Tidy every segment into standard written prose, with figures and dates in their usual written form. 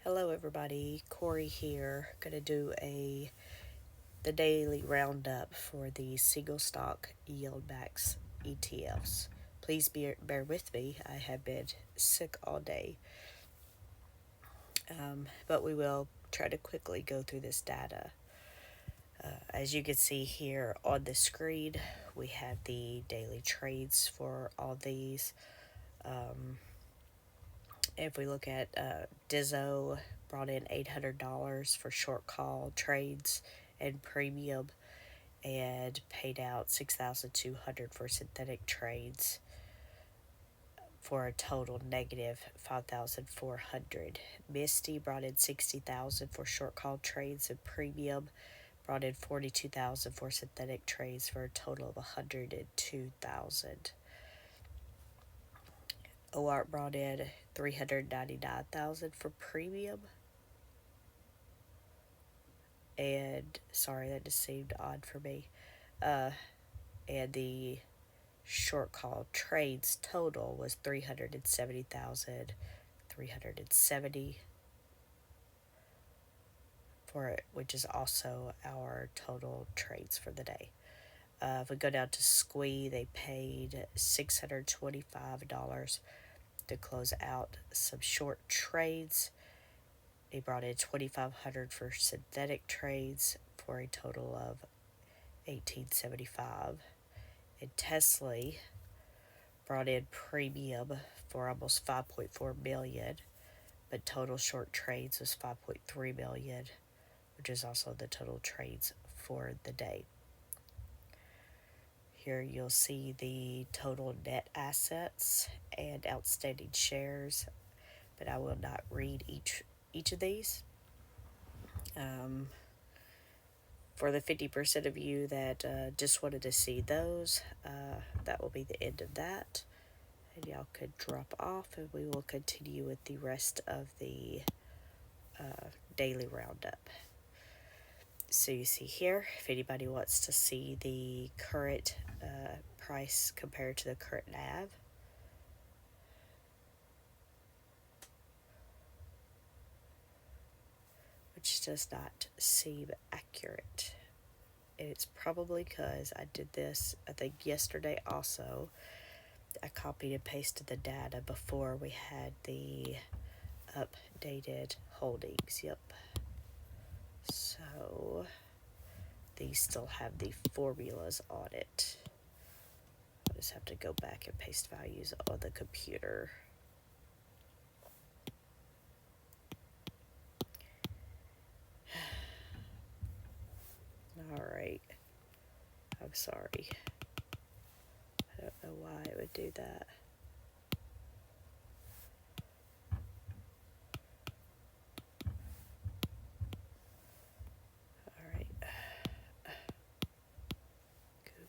Hello everybody, Corey here. Gonna do the daily roundup for the single stock YieldMax ETFs. Please bear with me. I have been sick all day, but we will try to quickly go through this data. As you can see here on the screen, we have the daily trades for all these. If we look at Dizzo, brought in $800 for short call trades and premium, and paid out $6,200 for synthetic trades, for a total negative $5,400. Misty brought in $60,000 for short call trades and premium, brought in $42,000 for synthetic trades, for a total of $102,000. OART brought in $399,000 for premium, and sorry, that just seemed odd for me. And the short call trades total was $370,370 for it, which is also our total trades for the day. If we go down to Squee, they paid $625 to close out some short trades. They brought in $2,500 for synthetic trades, for a total of $1,875. And Tesla brought in premium for almost $5.4 million, but total short trades was $5.3 million, which is also the total trades for the day. Here you'll see the total net assets and outstanding shares, but I will not read each of these. For the 50% of you that just wanted to see those, that will be the end of that. And y'all could drop off, and we will continue with the rest of the daily roundup. So you see here, if anybody wants to see the current price compared to the current NAV, which does not seem accurate. And it's probably because I did this, I think, yesterday also. I copied and pasted the data before we had the updated holdings. Yep. So these still have the formulas on it. I'll just have to go back and paste values on the computer. Alright. I'm sorry. I don't know why it would do that.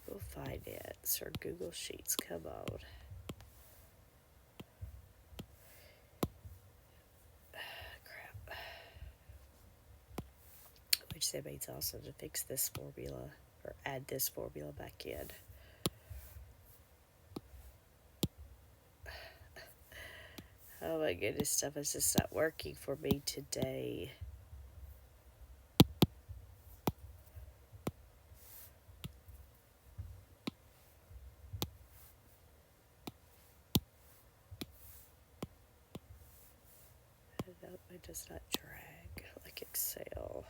Google Finance or Google Sheets, come on. Crap. Which that means also to fix this formula, or add this formula back in. Oh my goodness, stuff is just not working for me today. No, it does not drag like Excel.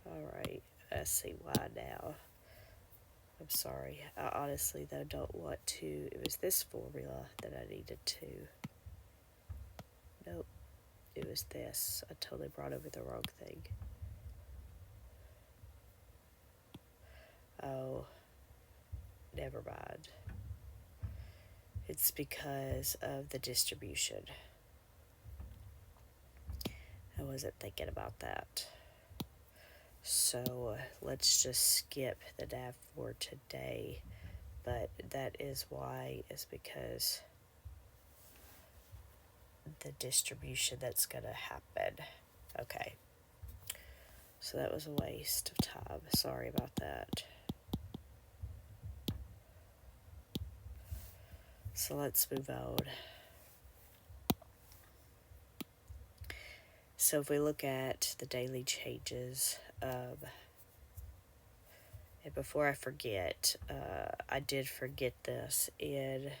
Alright, I see why now. I'm sorry. I honestly, though, don't want to. It was this formula that I needed to. Nope. It was this. I totally brought over the wrong thing. Oh. Never mind. It's because of the distribution. I wasn't thinking about that. So let's just skip the NAV for today. But that is why, is because the distribution that's going to happen. Okay. So that was a waste of time. Sorry about that. So let's move on. So if we look at the daily changes, and before I forget, I did forget this in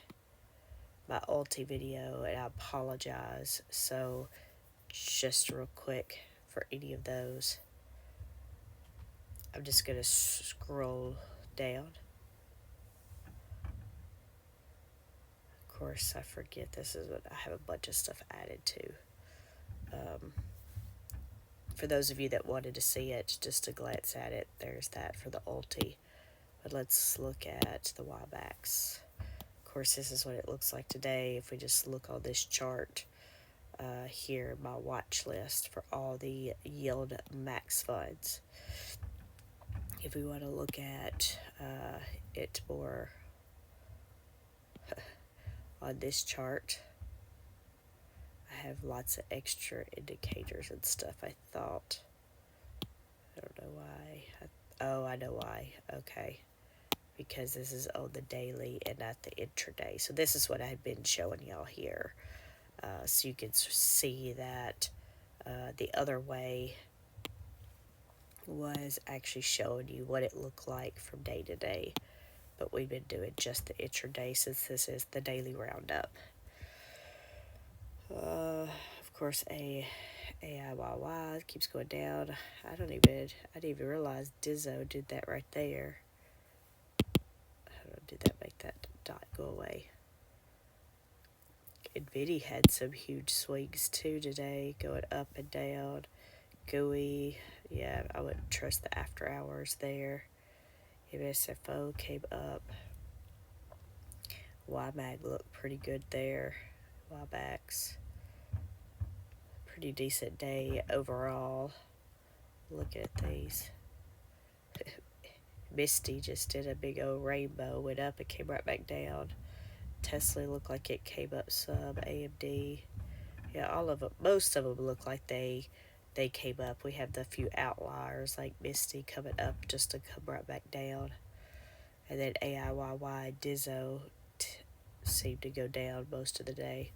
my ulti video, and I apologize. So just real quick for any of those, I'm just going to scroll down. Of course, I forget this is what I have a bunch of stuff added to. For those of you that wanted to see it, just to glance at it, there's that for the ulti. But let's look at the YieldMax. Of course, this is what it looks like today. If we just look on this chart here, my watch list for all the YieldMax funds. If we want to look at it more on this chart, I have lots of extra indicators and stuff. I thought, I don't know why. Oh, I know why. Okay. Because this is on the daily and not the intraday. So this is what I've been showing y'all here. So you can see that the other way was actually showing you what it looked like from day to day. But we've been doing just the intraday since this is the daily roundup. Of course, AIYY keeps going down. I didn't even realize Dizzo did that right there. How did that make that dot go away? NVIDIA had some huge swings too today, going up and down. GUI, yeah, I wouldn't trust the after hours there. MSFO came up. YMAG looked pretty good there. YBAX, pretty decent day overall. Look at these. Misty just did a big old rainbow, went up and came right back down. Tesla looked like it came up some. AMD, yeah, all of them, most of them look like they came up. We have the few outliers like Misty coming up just to come right back down, and then AIYY Dizzo seemed to go down most of the day.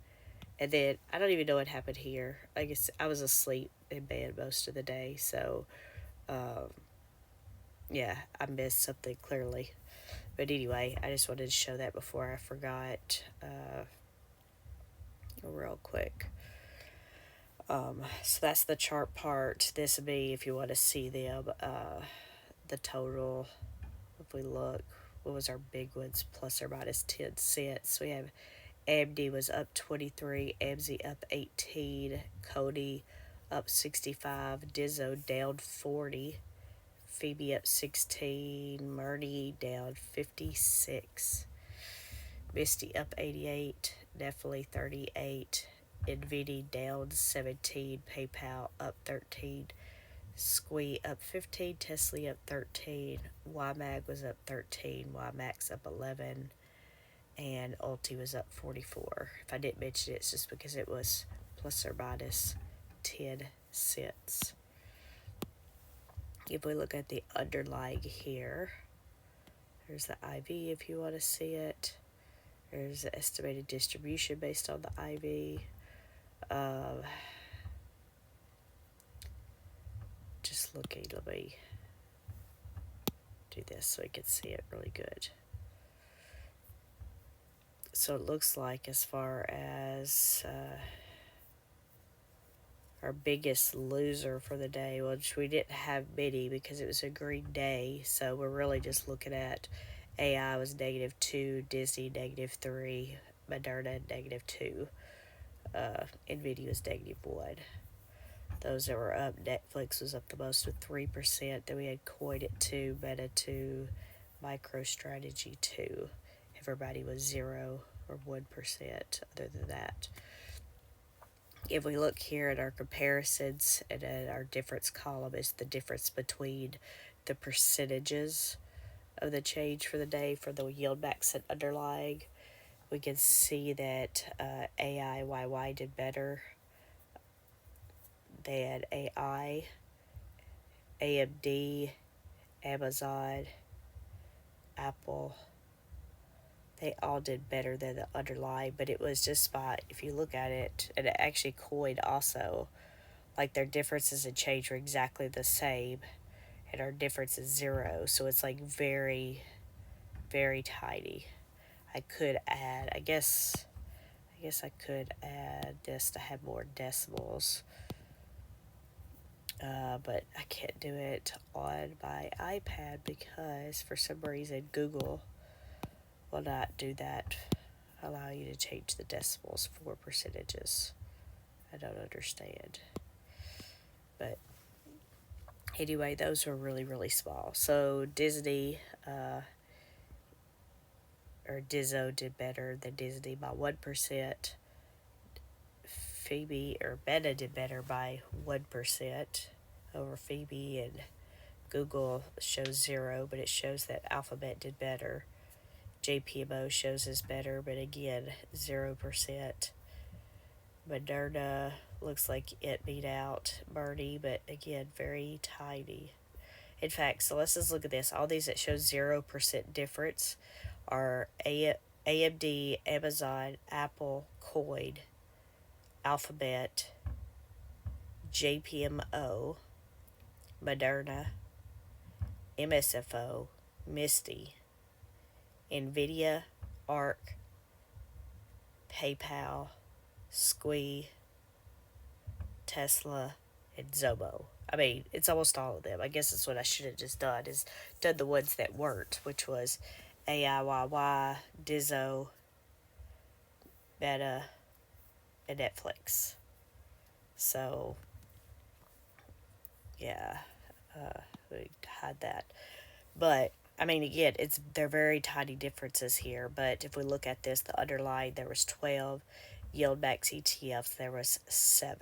And then I don't even know what happened here. I guess I was asleep in bed most of the day, so yeah, I missed something clearly. But anyway, I just wanted to show that before I forgot real quick. So that's the chart part. This would be if you want to see them, the total. If we look, what was our big ones, plus or minus 10 cents? We have AMD was up 23, AMZ up 18, Cody up 65, Dizzo down 40, Phoebe up 16, Murdy down 56, Misty up 88, Nephilim 38, NVIDIA down 17, PayPal up 13, Squee up 15, Tesla up 13, YMAG was up 13, YMAX up 11, and Ulti was up 44. If I didn't mention it, it's just because it was plus or minus 10 cents. If we look at the underlying here, there's the IV if you want to see it. There's the estimated distribution based on the IV. Just looking, let me do this so you can see it really good. So it looks like as far as our biggest loser for the day, which we didn't have many because it was a green day, so we're really just looking at AI was -2, Disney -3, Moderna -2, NVIDIA was -1. Those that were up, Netflix was up the most with 3%. Then we had Coin at 2, Meta 2, MicroStrategy 2. Everybody was 0 or 1% other than that. If we look here at our comparisons and at our difference column, is the difference between the percentages of the change for the day for the YieldMax and underlying. We can see that AIYY did better. They had AI, AMD, Amazon, Apple. they all did better than the underlying, but it was just by, if you look at it, and it actually coined also, like their differences in change were exactly the same, and our difference is zero, so it's like very, very tiny. I could add, I guess I could add this to have more decimals, but I can't do it on my iPad because for some reason Google will not do that, allow you to change the decimals for percentages. I don't understand. But anyway, those were really, really small. So Disney, or Dizzo did better than Disney by 1%. Phoebe or Meta did better by 1% over Phoebe, and Google shows 0, but it shows that Alphabet did better. JPMO shows us better, but again, 0%. Moderna looks like it beat out Bernie, but again, very tiny. In fact, so let's just look at this. All these that show 0% difference are AMD, Amazon, Apple, Coin, Alphabet, JPMO, Moderna, MSFO, Misty, NVIDIA, ARC, PayPal, Squee, Tesla, and Zobo. I mean, it's almost all of them. I guess that's what I should have just done, is done the ones that weren't, which was AIYY, Dizzo, Meta, and Netflix. So, yeah, we had that. But I mean, again, they're very tiny differences here. But if we look at this, the underlying, there was 12 YieldMax ETFs. There was 7.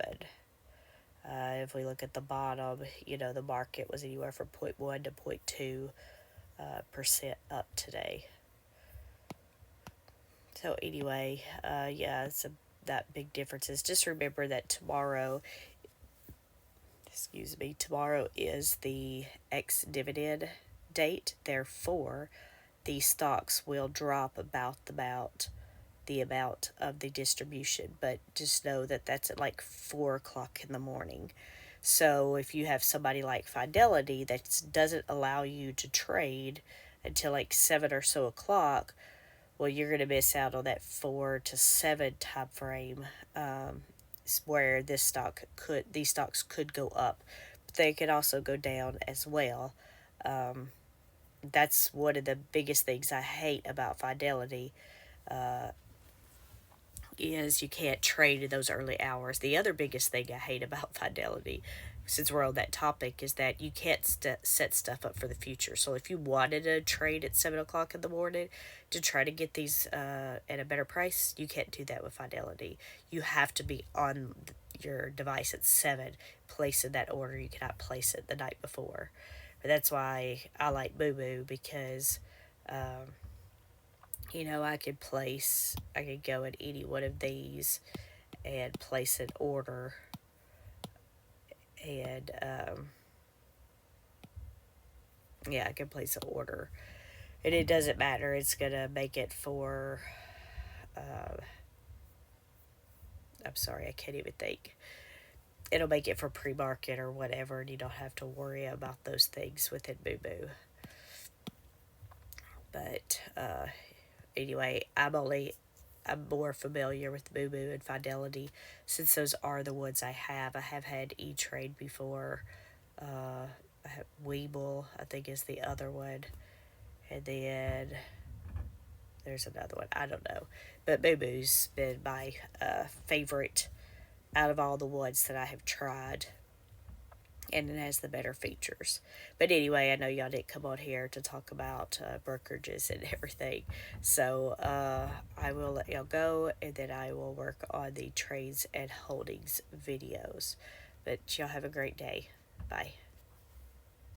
If we look at the bottom, the market was anywhere from 0.1 to 0.2% up today. So anyway, yeah, that big differences. Just remember that tomorrow is the ex-dividend date. Therefore, the stocks will drop about the amount of the distribution. But just know that that's at like 4 o'clock in the morning. So if you have somebody like Fidelity that doesn't allow you to trade until like 7 or so o'clock, well, you're going to miss out on that 4 to 7 time frame, where these stocks could go up, but they could also go down as well. That's one of the biggest things I hate about Fidelity, is you can't trade in those early hours. The other biggest thing I hate about Fidelity, since we're on that topic, is that you can't set stuff up for the future. So if you wanted to trade at 7 o'clock in the morning to try to get these at a better price, you can't do that with Fidelity. You have to be on your device at 7, placing that order. You cannot place it the night before. But that's why I like Boo Boo, because I could go at any one of these and place an order, and yeah, I can place an order, and it doesn't matter. It's gonna make it for I'm sorry, I can't even think. It'll make it for pre-market or whatever, and you don't have to worry about those things within Boo Boo. But anyway, I'm more familiar with Boo Boo and Fidelity, since those are the ones I have. I have had E-Trade before. I have Weeble, I think, is the other one. And then there's another one. I don't know. But Boo Boo's been my favorite out of all the ones that I have tried. And it has the better features. But anyway, I know y'all didn't come on here to talk about brokerages and everything. So I will let y'all go, and then I will work on the trades and holdings videos. But y'all have a great day. Bye.